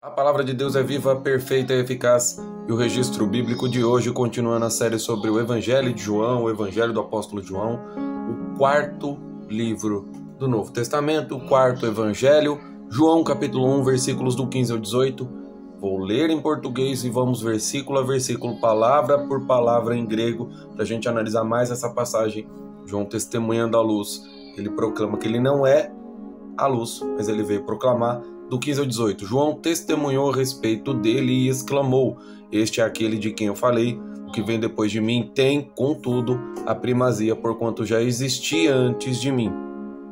A palavra de Deus é viva, perfeita e eficaz, e o registro bíblico de hoje continua na série sobre o Evangelho de João, o Evangelho do Apóstolo João, o quarto livro do Novo Testamento, o quarto Evangelho, João capítulo 1, versículos do 15 ao 18. Vou ler em português e vamos versículo a versículo, palavra por palavra em grego, para a gente analisar mais essa passagem. João testemunhando a luz, ele proclama que ele não é a luz, mas ele veio proclamar. Do 15 ao 18, João testemunhou a respeito dele e exclamou: este é aquele de quem eu falei, o que vem depois de mim tem, contudo, a primazia, porquanto já existia antes de mim.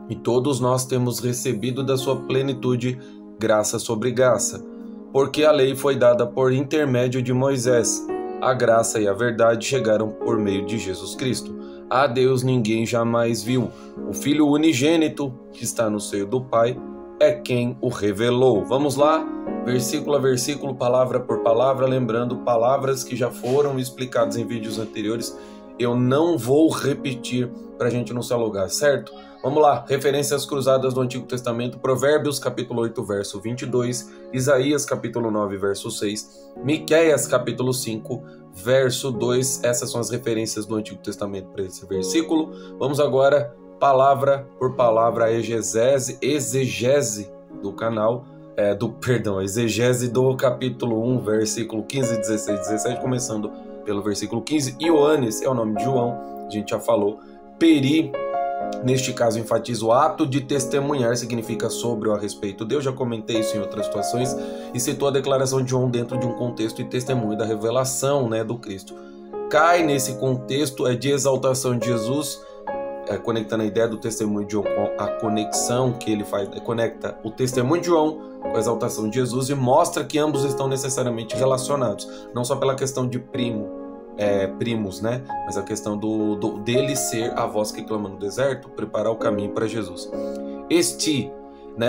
E todos nós temos recebido da sua plenitude graça sobre graça, porque a lei foi dada por intermédio de Moisés, a graça e a verdade chegaram por meio de Jesus Cristo. A Deus ninguém jamais viu, o Filho unigênito que está no seio do Pai é quem o revelou. Vamos lá, versículo a versículo, palavra por palavra, lembrando palavras que já foram explicadas em vídeos anteriores. Eu não vou repetir para a gente não se alugar, certo? Vamos lá, referências cruzadas do Antigo Testamento, Provérbios capítulo 8, verso 22, Isaías capítulo 9, verso 6, Miqueias capítulo 5, verso 2, essas são as referências do Antigo Testamento para esse versículo. Vamos agora palavra por palavra, a exegese do canal, exegese do capítulo 1, versículo 15, 16, 17, começando pelo versículo 15. Ioannes é o nome de João, a gente já falou. Peri, neste caso, enfatiza o ato de testemunhar, significa sobre ou a respeito de. Eu já comentei isso em outras situações e citou a declaração de João dentro de um contexto e testemunho da revelação, do Cristo. Cai nesse contexto de exaltação de Jesus, conectando a ideia do testemunho de João com a conexão que ele faz, conecta o testemunho de João com a exaltação de Jesus e mostra que ambos estão necessariamente relacionados, não só pela questão de primos, mas a questão dele ser a voz que clama no deserto, preparar o caminho para Jesus.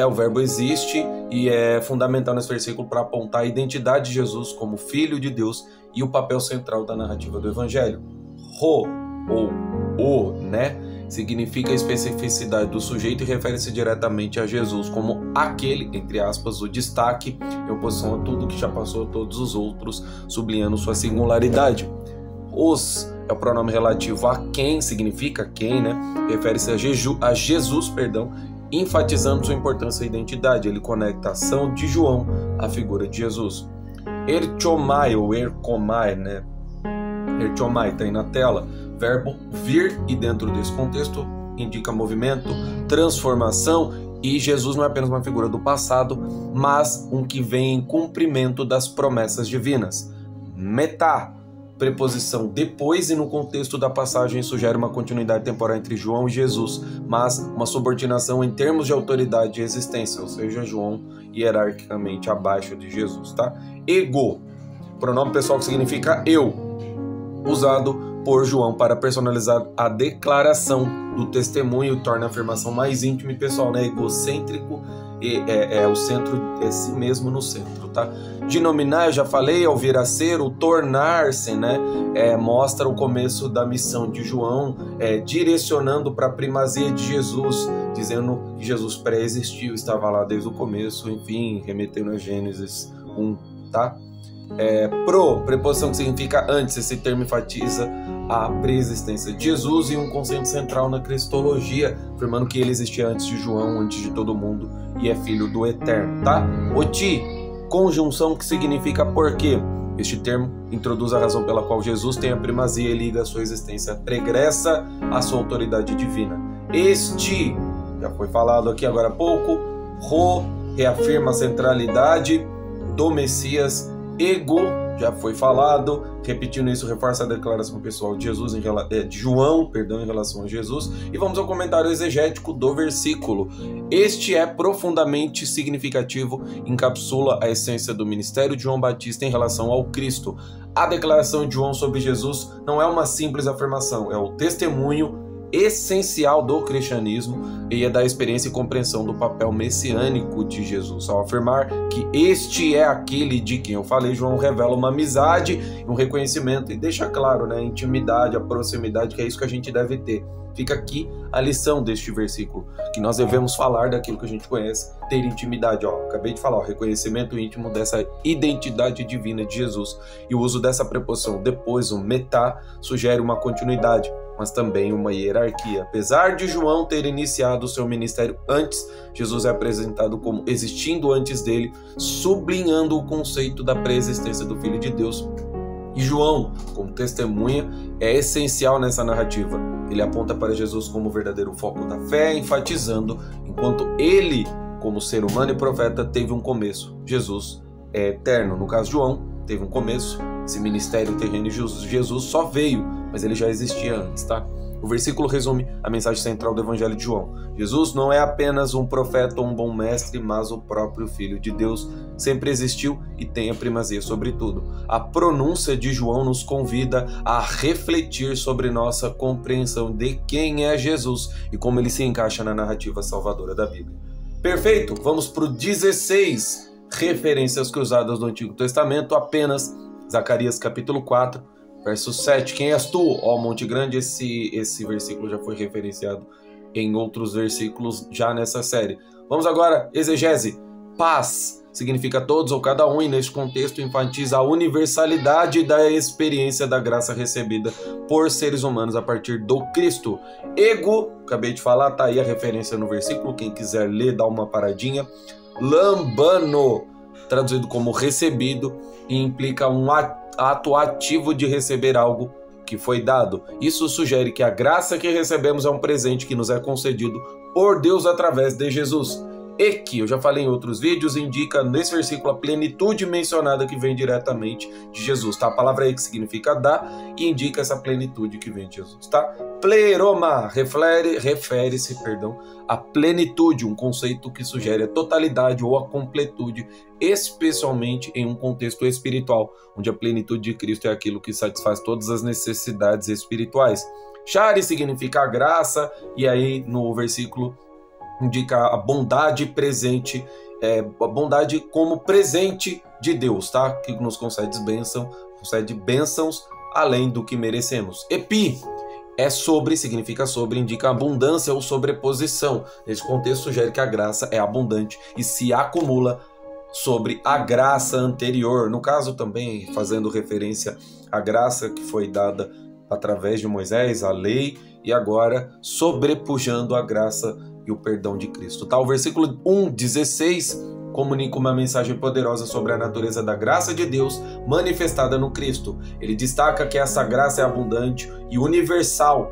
O verbo existe e é fundamental nesse versículo para apontar a identidade de Jesus como Filho de Deus e o papel central da narrativa do Evangelho. Significa a especificidade do sujeito e refere-se diretamente a Jesus como aquele, entre aspas, o destaque em oposição a tudo que já passou a todos os outros, sublinhando sua singularidade. Os é o pronome relativo a quem, significa quem, refere-se a Jesus, enfatizando sua importância e identidade. Ele conecta a ação de João à figura de Jesus. Erchomai ou erkomai, Erchomai está aí na tela, verbo vir, e dentro desse contexto indica movimento, transformação, e Jesus não é apenas uma figura do passado, mas um que vem em cumprimento das promessas divinas. Metá, preposição depois, e no contexto da passagem sugere uma continuidade temporal entre João e Jesus, mas uma subordinação em termos de autoridade e existência, ou seja, João hierarquicamente abaixo de Jesus, tá? Ego, pronome pessoal que significa eu, usado por João para personalizar a declaração do testemunho, torna a afirmação mais íntima e pessoal, egocêntrico, é o centro, é si mesmo no centro, tá? Denominar, eu já falei, ao vir a ser, o tornar-se, mostra o começo da missão de João, direcionando para a primazia de Jesus, dizendo que Jesus pré-existiu, estava lá desde o começo, enfim, remetendo a Gênesis 1, tá? Preposição que significa antes, esse termo enfatiza a preexistência de Jesus e um conceito central na cristologia, afirmando que ele existia antes de João, antes de todo mundo, e é filho do Eterno, tá? Oti, conjunção que significa porque. Este termo introduz a razão pela qual Jesus tem a primazia e liga a sua existência pregressa à sua autoridade divina. Este, já foi falado aqui agora há pouco, reafirma a centralidade do Messias. Ego, já foi falado, repetindo isso, reforça a declaração pessoal de Jesus de João, em relação a Jesus. E vamos ao comentário exegético do versículo. Este é profundamente significativo, encapsula a essência do ministério de João Batista em relação ao Cristo. A declaração de João sobre Jesus não é uma simples afirmação, é o testemunho essencial do cristianismo e é da experiência e compreensão do papel messiânico de Jesus. Ao afirmar que este é aquele de quem eu falei, João revela uma amizade, um reconhecimento e deixa claro, né, a intimidade, a proximidade, que é isso que a gente deve ter. Fica aqui a lição deste versículo, que nós devemos falar daquilo que a gente conhece, ter intimidade. Acabei de falar, reconhecimento íntimo dessa identidade divina de Jesus. E o uso dessa preposição depois, o metá, sugere uma continuidade, mas também uma hierarquia. Apesar de João ter iniciado o seu ministério antes, Jesus é apresentado como existindo antes dele, sublinhando o conceito da pré-existência do Filho de Deus. E João, como testemunha, é essencial nessa narrativa. Ele aponta para Jesus como o verdadeiro foco da fé, enfatizando, enquanto ele, como ser humano e profeta, teve um começo. Jesus é eterno. No caso de João, teve um começo. Esse ministério terreno de Jesus só veio, mas ele já existia antes, tá? O versículo resume a mensagem central do Evangelho de João. Jesus não é apenas um profeta ou um bom mestre, mas o próprio Filho de Deus. Sempre existiu e tem a primazia sobre tudo. A pronúncia de João nos convida a refletir sobre nossa compreensão de quem é Jesus e como ele se encaixa na narrativa salvadora da Bíblia. Perfeito! Vamos para o 16. Referências cruzadas do Antigo Testamento, apenas Zacarias capítulo 4, verso 7. Quem és tu, ó Monte Grande? Esse versículo já foi referenciado em outros versículos já nessa série. Vamos agora, exegese. Paz significa todos ou cada um, e neste contexto enfatiza a universalidade da experiência da graça recebida por seres humanos a partir do Cristo. Ego, acabei de falar, tá aí a referência no versículo, quem quiser ler, dá uma paradinha. Lambano, traduzido como recebido, e implica um ato ativo de receber algo que foi dado. Isso sugere que a graça que recebemos é um presente que nos é concedido por Deus através de Jesus. E que, eu já falei em outros vídeos, indica nesse versículo a plenitude mencionada que vem diretamente de Jesus, tá? A palavra aí que significa dar e indica essa plenitude que vem de Jesus, tá? Pleroma refere-se à plenitude, um conceito que sugere a totalidade ou a completude, especialmente em um contexto espiritual, onde a plenitude de Cristo é aquilo que satisfaz todas as necessidades espirituais. Charis significa a graça, e aí no versículo indica a bondade presente, a bondade como presente de Deus, tá? Que nos concede bênçãos além do que merecemos. Epi significa sobre, indica abundância ou sobreposição. Nesse contexto sugere que a graça é abundante e se acumula sobre a graça anterior. No caso também fazendo referência à graça que foi dada através de Moisés, a lei, e agora sobrepujando a graça e o perdão de Cristo. Tá? O versículo 1:16 comunica uma mensagem poderosa sobre a natureza da graça de Deus manifestada no Cristo. Ele destaca que essa graça é abundante e universal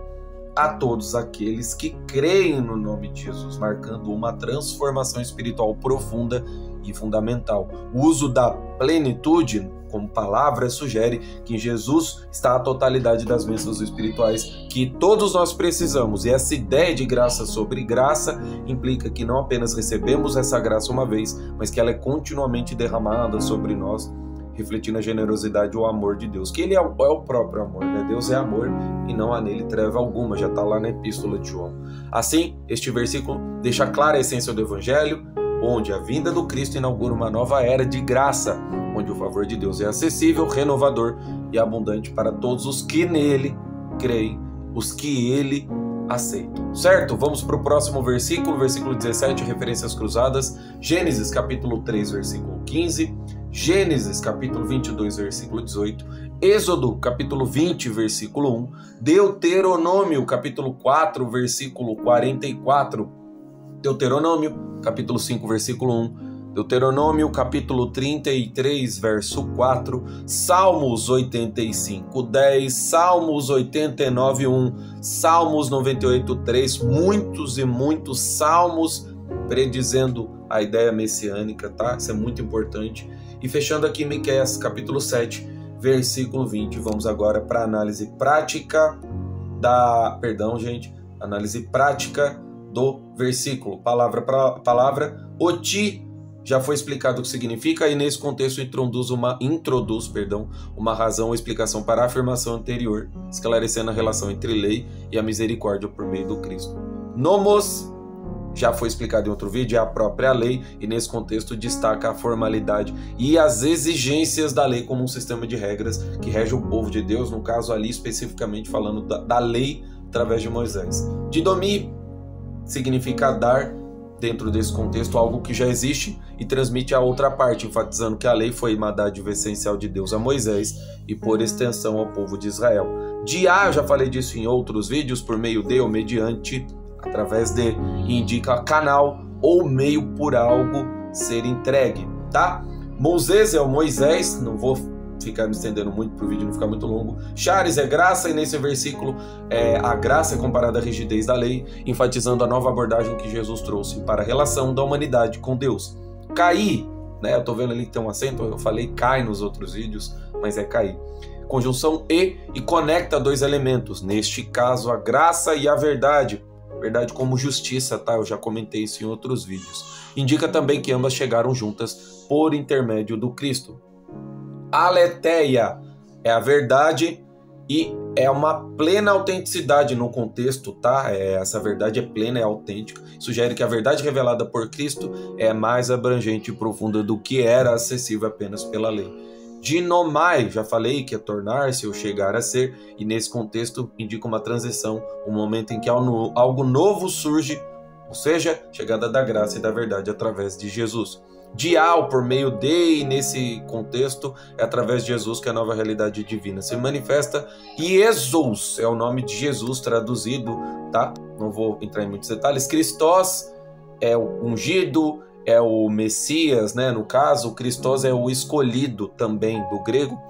a todos aqueles que creem no nome de Jesus, marcando uma transformação espiritual profunda e fundamental. O uso da plenitude como palavra sugere que em Jesus está a totalidade das bênçãos espirituais que todos nós precisamos, e essa ideia de graça sobre graça implica que não apenas recebemos essa graça uma vez, mas que ela é continuamente derramada sobre nós, refletindo a generosidade e o amor de Deus, que ele é o próprio amor, né? Deus é amor e não há nele treva alguma, já está lá na Epístola de João. Assim, este versículo deixa clara a essência do Evangelho, onde a vinda do Cristo inaugura uma nova era de graça, onde o favor de Deus é acessível, renovador e abundante para todos os que nele creem, os que ele aceitam. Certo? Vamos para o próximo versículo, versículo 17, referências cruzadas, Gênesis capítulo 3, versículo 15, Gênesis capítulo 22, versículo 18, Êxodo capítulo 20, versículo 1, Deuteronômio capítulo 4, versículo 44, Deuteronômio capítulo 5, versículo 1, Deuteronômio capítulo 33, verso 4, Salmos 85, 10, Salmos 89, 1, Salmos 98, 3, muitos e muitos salmos predizendo a ideia messiânica, tá? Isso é muito importante. E fechando aqui Miqueias capítulo 7, versículo 20, vamos agora para a análise prática análise prática do versículo, palavra para palavra, Oti já foi explicado o que significa e nesse contexto introduz uma razão ou explicação para a afirmação anterior, esclarecendo a relação entre lei e a misericórdia por meio do Cristo. Nomos, já foi explicado em outro vídeo, é a própria lei e nesse contexto destaca a formalidade e as exigências da lei como um sistema de regras que rege o povo de Deus, no caso ali especificamente falando da lei através de Moisés. Didomi significa dar, dentro desse contexto, algo que já existe e transmite a outra parte, enfatizando que a lei foi uma dádiva essencial de Deus a Moisés e por extensão ao povo de Israel. Diá, eu já falei disso em outros vídeos, por meio de ou mediante, através de, indica canal ou meio por algo ser entregue, tá? Moisés é o Moisés, não vou ficar me estendendo muito para o vídeo não ficar muito longo. Charis é graça, e nesse versículo a graça é comparada à rigidez da lei, enfatizando a nova abordagem que Jesus trouxe para a relação da humanidade com Deus. Caí, né? Eu tô vendo ali que tem um acento, eu falei cai nos outros vídeos, mas é cair. Conjunção e conecta dois elementos, neste caso a graça e a verdade. Verdade como justiça, tá? Eu já comentei isso em outros vídeos. Indica também que ambas chegaram juntas por intermédio do Cristo. Aletheia é a verdade e é uma plena autenticidade no contexto, tá? Essa verdade é plena, é autêntica. Sugere que a verdade revelada por Cristo é mais abrangente e profunda do que era acessível apenas pela lei. Dinomai, já falei que é tornar-se ou chegar a ser, e nesse contexto indica uma transição, um momento em que algo novo surge, ou seja, chegada da graça e da verdade através de Jesus. Dial, por meio de, e nesse contexto, é através de Jesus que a nova realidade divina se manifesta. E Jesus é o nome de Jesus traduzido, tá? Não vou entrar em muitos detalhes. Christos é o ungido, é o Messias, né? No caso, Christos é o escolhido também do grego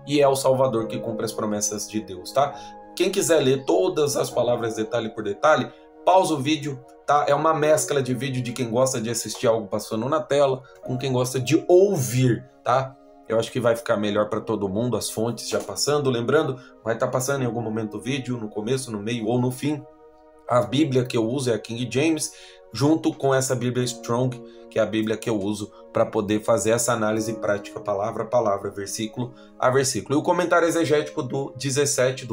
e é o Salvador que cumpre as promessas de Deus, tá? Quem quiser ler todas as palavras detalhe por detalhe, pausa o vídeo, tá? É uma mescla de vídeo de quem gosta de assistir algo passando na tela com quem gosta de ouvir, tá? Eu acho que vai ficar melhor para todo mundo, as fontes já passando. Lembrando, vai estar passando em algum momento o vídeo, no começo, no meio ou no fim. A Bíblia que eu uso é a King James, junto com essa Bíblia Strong, que é a Bíblia que eu uso para poder fazer essa análise prática, palavra a palavra, versículo a versículo. E o comentário exegético do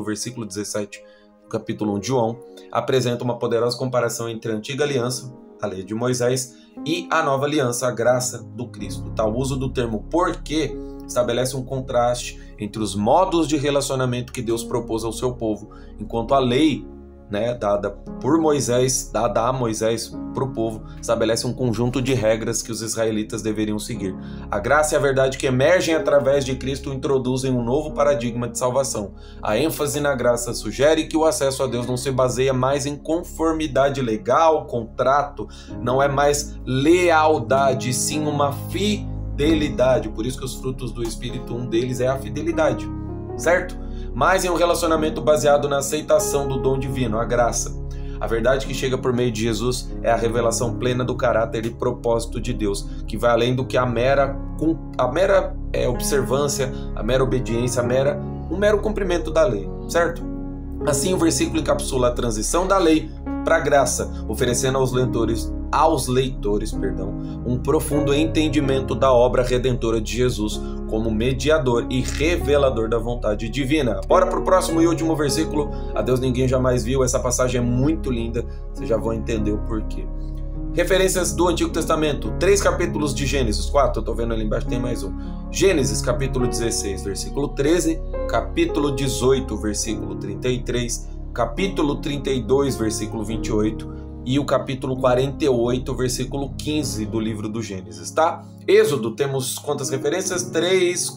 versículo 17, do capítulo 1 de João, apresenta uma poderosa comparação entre a antiga aliança, a lei de Moisés, e a nova aliança, a graça do Cristo. Tá? O uso do termo porque estabelece um contraste entre os modos de relacionamento que Deus propôs ao seu povo, enquanto a lei, né, dada a Moisés para o povo, estabelece um conjunto de regras que os israelitas deveriam seguir. A graça e a verdade que emergem através de Cristo introduzem um novo paradigma de salvação. A ênfase na graça sugere que o acesso a Deus não se baseia mais em conformidade legal, contrato, não é mais lealdade, sim uma fidelidade. Por isso que os frutos do Espírito, um deles é a fidelidade, certo? Mas em um relacionamento baseado na aceitação do dom divino, a graça. A verdade que chega por meio de Jesus é a revelação plena do caráter e propósito de Deus, que vai além do que a mera observância, a mera obediência, um mero cumprimento da lei, certo? Assim, o versículo encapsula a transição da lei para a graça, oferecendo aos leitores, um profundo entendimento da obra redentora de Jesus como mediador e revelador da vontade divina. Bora para o próximo e último versículo. A Deus ninguém jamais viu. Essa passagem é muito linda, vocês já vão entender o porquê. Referências do Antigo Testamento, 3 capítulos de Gênesis, 4, eu tô vendo ali embaixo, tem mais um. Gênesis, capítulo 16, versículo 13, capítulo 18, versículo 33, capítulo 32, versículo 28 e o capítulo 48, versículo 15 do livro do Gênesis, tá? Êxodo, temos quantas referências?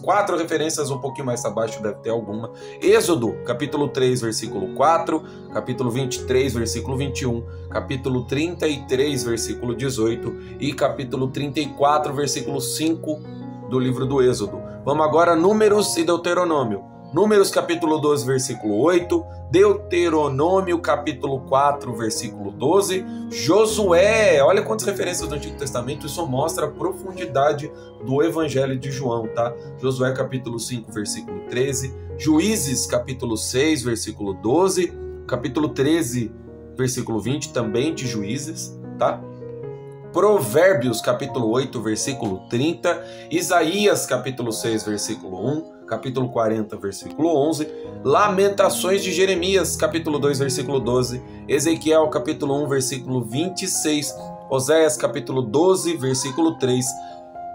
4 referências, um pouquinho mais abaixo deve ter alguma. Êxodo, capítulo 3, versículo 4, capítulo 23, versículo 21, capítulo 33, versículo 18 e capítulo 34, versículo 5 do livro do Êxodo. Vamos agora, Números e Deuteronômio. Números capítulo 12, versículo 8, Deuteronômio capítulo 4, versículo 12, Josué, olha quantas referências do Antigo Testamento, isso mostra a profundidade do Evangelho de João, tá? Josué capítulo 5, versículo 13, Juízes capítulo 6, versículo 12, capítulo 13, versículo 20, também de Juízes, tá? Provérbios capítulo 8, versículo 30, Isaías capítulo 6, versículo 1, capítulo 40, versículo 11, Lamentações de Jeremias capítulo 2, versículo 12, Ezequiel capítulo 1, versículo 26, Oséias capítulo 12, versículo 3.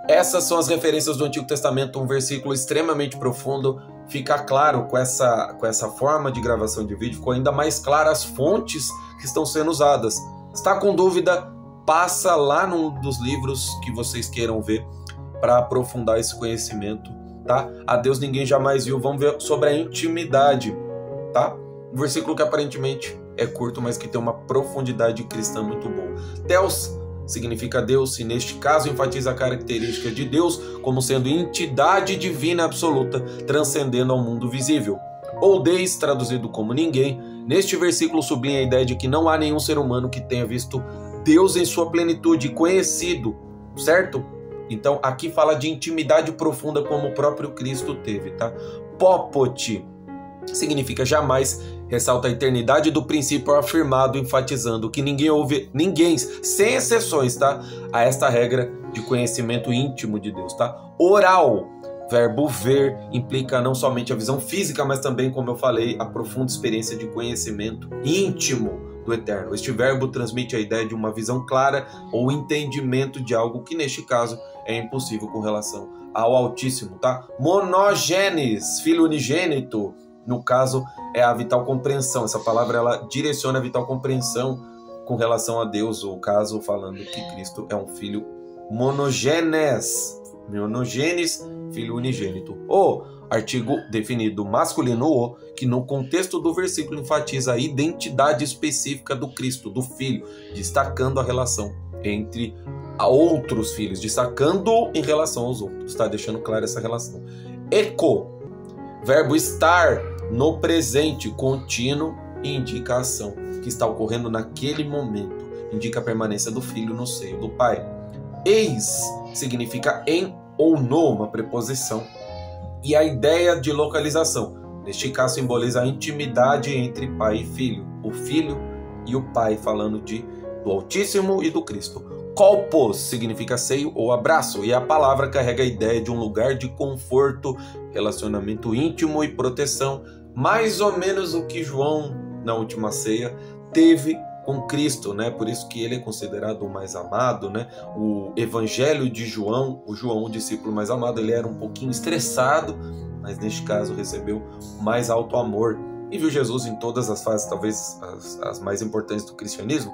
Essas são as referências do Antigo Testamento, um versículo extremamente profundo. Fica claro com essa forma de gravação de vídeo, ficou ainda mais claro as fontes que estão sendo usadas. Está com dúvida? Passa lá num dos livros que vocês queiram ver para aprofundar esse conhecimento, tá? A Deus ninguém jamais viu. Vamos ver sobre a intimidade, tá? Um versículo que aparentemente é curto, mas que tem uma profundidade cristã muito boa. Theos significa Deus, e neste caso enfatiza a característica de Deus como sendo entidade divina absoluta, transcendendo ao mundo visível. Ou Deus, traduzido como ninguém, neste versículo sublinha a ideia de que não há nenhum ser humano que tenha visto Deus em sua plenitude, conhecido, certo? Então aqui fala de intimidade profunda como o próprio Cristo teve, tá? Popoti significa jamais, ressalta a eternidade do princípio afirmado, enfatizando que ninguém, sem exceções, tá? A esta regra de conhecimento íntimo de Deus, tá? Oral, verbo ver, implica não somente a visão física, mas também, como eu falei, a profunda experiência de conhecimento íntimo do Eterno. Este verbo transmite a ideia de uma visão clara ou entendimento de algo que, neste caso, é impossível com relação ao Altíssimo, tá? Monogênes, filho unigênito, no caso, é a vital compreensão. Essa palavra, ela direciona a vital compreensão com relação a Deus, ou caso falando que Cristo é um filho monogênes, filho unigênito. O artigo definido masculino o, que no contexto do versículo enfatiza a identidade específica do Cristo, do Filho, destacando a relação entre outros filhos, destacando em relação aos outros, tá? Deixando clara essa relação. Eco, verbo estar no presente contínuo e indica a ação que está ocorrendo naquele momento, indica a permanência do filho no seio do pai. Eis significa em ou no, uma preposição, e a ideia de localização, neste caso simboliza a intimidade entre pai e filho, o filho e o pai, falando do Altíssimo e do Cristo. Kolpos significa seio ou abraço, e a palavra carrega a ideia de um lugar de conforto, relacionamento íntimo e proteção, mais ou menos o que João, na última ceia, teve com Cristo, né? Por isso que ele é considerado o mais amado, né? O Evangelho de João, o João, o discípulo mais amado, ele era um pouquinho estressado, mas neste caso recebeu mais alto amor e viu Jesus em todas as fases, talvez as mais importantes do cristianismo.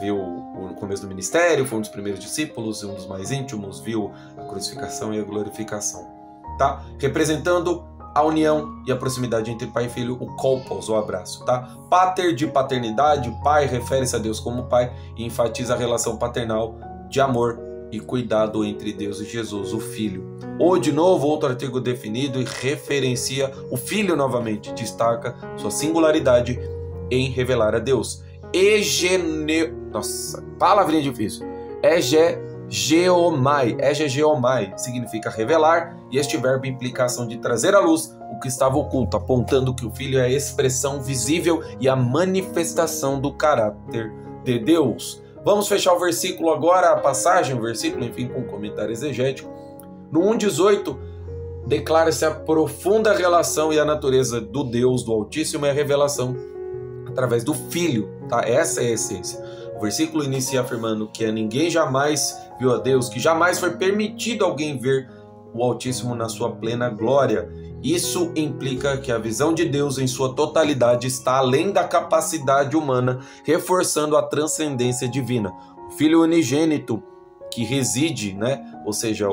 Viu o começo do ministério, foi um dos primeiros discípulos, um dos mais íntimos, viu a crucificação e a glorificação, tá? Representando a união e a proximidade entre pai e filho, o kolpos, o abraço, tá? Pater, de paternidade, pai, refere-se a Deus como pai e enfatiza a relação paternal de amor e cuidado entre Deus e Jesus, o Filho. Ou, de novo, outro artigo definido e referencia o Filho novamente, destaca sua singularidade em revelar a Deus. Nossa, palavrinha difícil. Egeomai significa revelar, e este verbo implica a ação de trazer à luz o que estava oculto, apontando que o Filho é a expressão visível e a manifestação do caráter de Deus. Vamos fechar o versículo agora, a passagem, o versículo, enfim, com um comentário exegético. No 1,18, declara-se a profunda relação e a natureza do Deus, do Altíssimo, e a revelação através do Filho, tá? Essa é a essência. O versículo inicia afirmando que ninguém jamais viu a Deus, que jamais foi permitido alguém ver o Altíssimo na sua plena glória. Isso implica que a visão de Deus em sua totalidade está além da capacidade humana, reforçando a transcendência divina. O Filho unigênito que reside, né? Ou seja,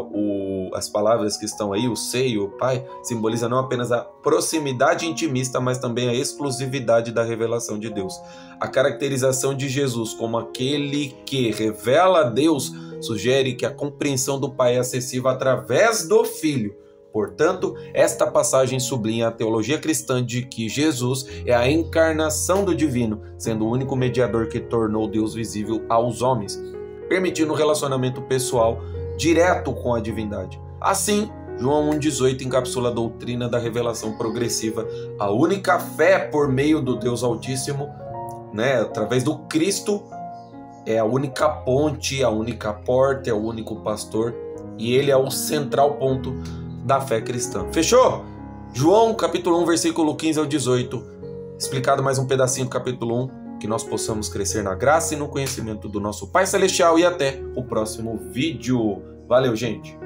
as palavras que estão aí, o seio, o pai, simboliza não apenas a proximidade intimista, mas também a exclusividade da revelação de Deus. A caracterização de Jesus como aquele que revela a Deus sugere que a compreensão do pai é acessível através do Filho. Portanto, esta passagem sublinha a teologia cristã de que Jesus é a encarnação do divino, sendo o único mediador que tornou Deus visível aos homens, permitindo um relacionamento pessoal direto com a divindade. Assim, João 1,18 encapsula a doutrina da revelação progressiva, a única fé por meio do Deus Altíssimo, né, através do Cristo, é a única ponte, a única porta, é o único pastor, e ele é o central ponto da fé cristã. Fechou? João, capítulo 1, versículo 15 ao 18, explicado mais um pedacinho do capítulo 1, que nós possamos crescer na graça e no conhecimento do nosso Pai Celestial, e até o próximo vídeo. Valeu, gente!